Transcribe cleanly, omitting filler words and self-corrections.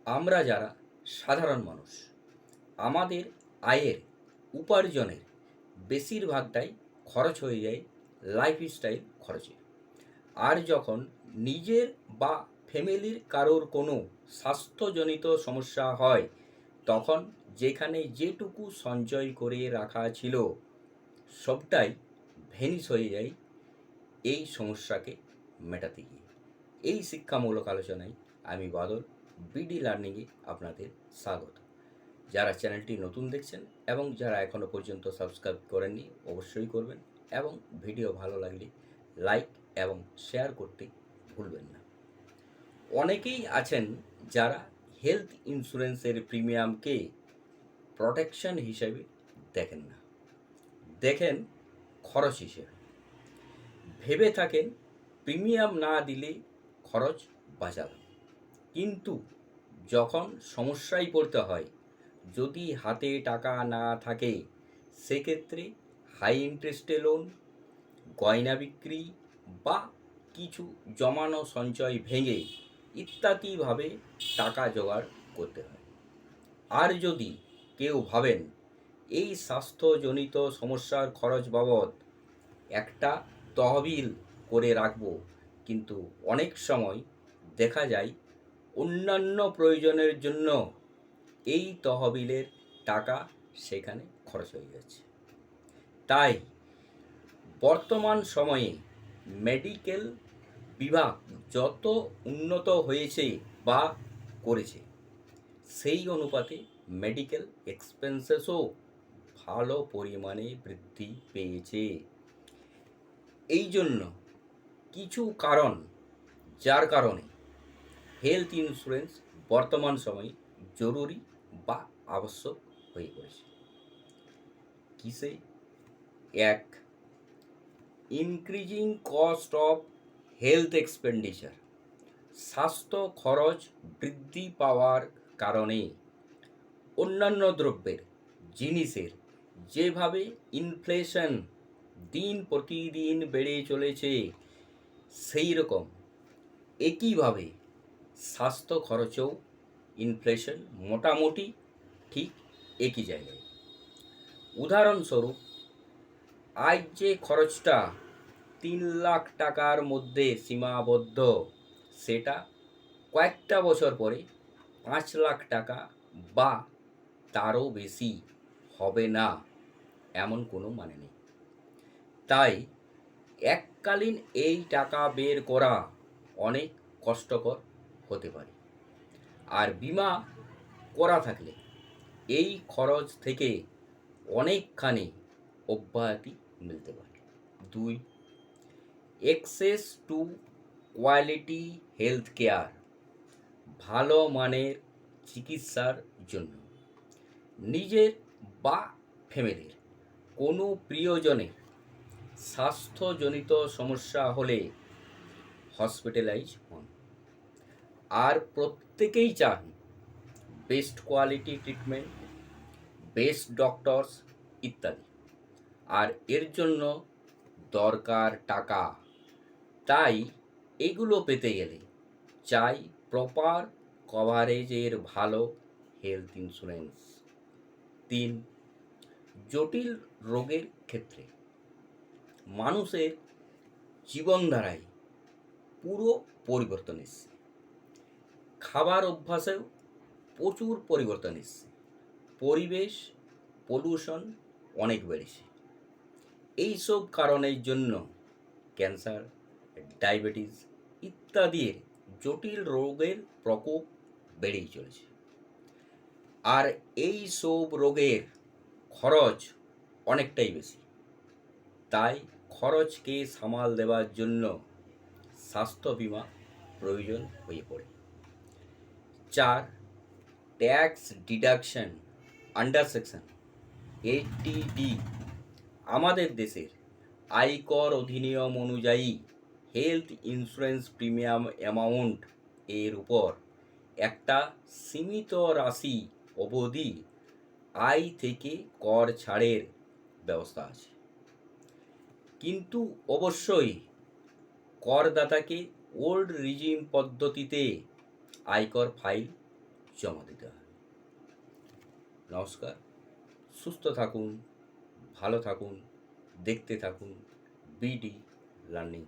আমরা যারা সাধারণ মানুষ, আমাদের আয়ের উপার্জনের বেশিরভাগটাই খরচ হয়ে যায় লাইফস্টাইল খরচে। আর যখন নিজের বা ফ্যামিলির কারোর কোনো স্বাস্থ্যজনিত সমস্যা হয়, তখন যেখানে যেটুকু সঞ্চয় করে রাখা ছিল সবটাই ভ্যানিশ হয়ে যায় এই সমস্যাকে মেটাতে গিয়ে। এই শিক্ষামূলক আলোচনায় আমি বাদল, বিডি লার্নিংয়ে আপনাদের স্বাগত। যারা চ্যানেলটি নতুন দেখছেন এবং যারা এখনও পর্যন্ত সাবস্ক্রাইব করেননি অবশ্যই করবেন, এবং ভিডিও ভালো লাগলে লাইক এবং শেয়ার করতে ভুলবেন না। অনেকেই আছেন যারা হেলথ ইন্স্যুরেন্সের প্রিমিয়ামকে প্রোটেকশন হিসেবে দেখেন না, দেখেন খরচ হিসেবে। ভেবে থাকেন প্রিমিয়াম না দিলে খরচ বাঁচালাম, কিন্তু যখন সমস্যায় পড়তে হয়, যদি হাতে টাকা না থাকে, সেক্ষেত্রে হাই ইন্টারেস্টে লোন, গয়না বিক্রি বা কিছু জমানো সঞ্চয় ভেঙে ইত্যাদিভাবে টাকা জোগাড় করতে হয়। আর যদি কেউ ভাবেন এই স্বাস্থ্যজনিত সমস্যার খরচ বাবদ একটা তহবিল করে রাখবো, কিন্তু অনেক সময় দেখা যায় অন্যান্য প্রয়োজনের জন্য এই তহবিলের টাকা সেখানে খরচ হয়ে যাচ্ছে। তাই বর্তমান সময়ে মেডিকেল বিভাগ যত উন্নত হয়েছে বা করেছে, সেই অনুপাতে মেডিকেল এক্সপেন্সেসও ভালো পরিমাণে বৃদ্ধি পেয়েছে। এই জন্য কিছু কারণ, যার কারণে হেলথ ইন্স্যুরেন্স বর্তমান সময়ে জরুরি বা আবশ্যক হয়ে পড়েছে। কিসে? এক, increasing cost of health expenditure. স্বাস্থ্য খরচ বৃদ্ধি পাওয়ার কারণে অন্যান্য দ্রব্যের, জিনিসের যেভাবে ইনফ্লেশন দিন প্রতিদিন বেড়ে চলেছে, সেই রকম একইভাবে স্বাস্থ্য খরচেও ইনফ্লেশন মোটামুটি ঠিক একই জায়গায়। উদাহরণস্বরূপ, আজ যে খরচটা 3 লাখ টাকার মধ্যে সীমাবদ্ধ, সেটা কয়েকটা বছর পরে 5 লাখ টাকা বা তারও বেশি হবে না, এমন কোনো মানে নেই। তাই এককালীন এই টাকা বের করা অনেক কষ্টকর হতে পারে। আর বিমা করা থাকলে এই খরচ থেকে অনেকখানি অব্যাহতি মিলতে পারে। 2, access to quality health care. ভালো মানের চিকিৎসার জন্য নিজের বা ফ্যামিলির কোনো প্রিয়জনের স্বাস্থ্যজনিত সমস্যা হলে হসপিটালাইজ হন। আর প্রত্যেকেই চান best quality treatment, best doctors ইত্যাদি। আর এর জন্য দরকার টাকা। তাই এগুলো পেতে গেলে চাই প্রপার কভারেজের ভালো হেলথ ইন্স্যুরেন্স। 3, জটিল রোগের ক্ষেত্রে মানুষের জীবনধারায় পুরো পরিবর্তন এসছে, খাবার অভ্যাসেও প্রচুর পরিবর্তন এসছে, পরিবেশ পলিউশন অনেক বেড়েছে। এইসব কারণের জন্য ক্যান্সার, ডায়াবেটিস ইত্যাদির জটিল রোগের প্রকোপ বেড়েই চলেছে। আর এই সব রোগের খরচ অনেকটাই বেশি। তাই খরচকে সামাল দেওয়ার জন্য স্বাস্থ্য বিমা প্রয়োজন হয়ে পড়ে। 4, tax deduction under section 80D। আমাদের দেশের আয়কর অধিনিয়ম অনুযায়ী হেলথ ইন্স্যুরেন্স প্রিমিয়াম অ্যামাউন্ট এর উপর একটা সীমিত রাশি অবধি আয় থেকে কর ছাড়ের ব্যবস্থা আছে। কিন্তু অবশ্যই করদাতাকে ওল্ড রিজিম পদ্ধতিতে আয়কর ফাইল জমা দিতে হবে। নমস্কার, সুস্থ থাকুন, ভালো থাকুন, দেখতে থাকুন বিডি লার্নিং।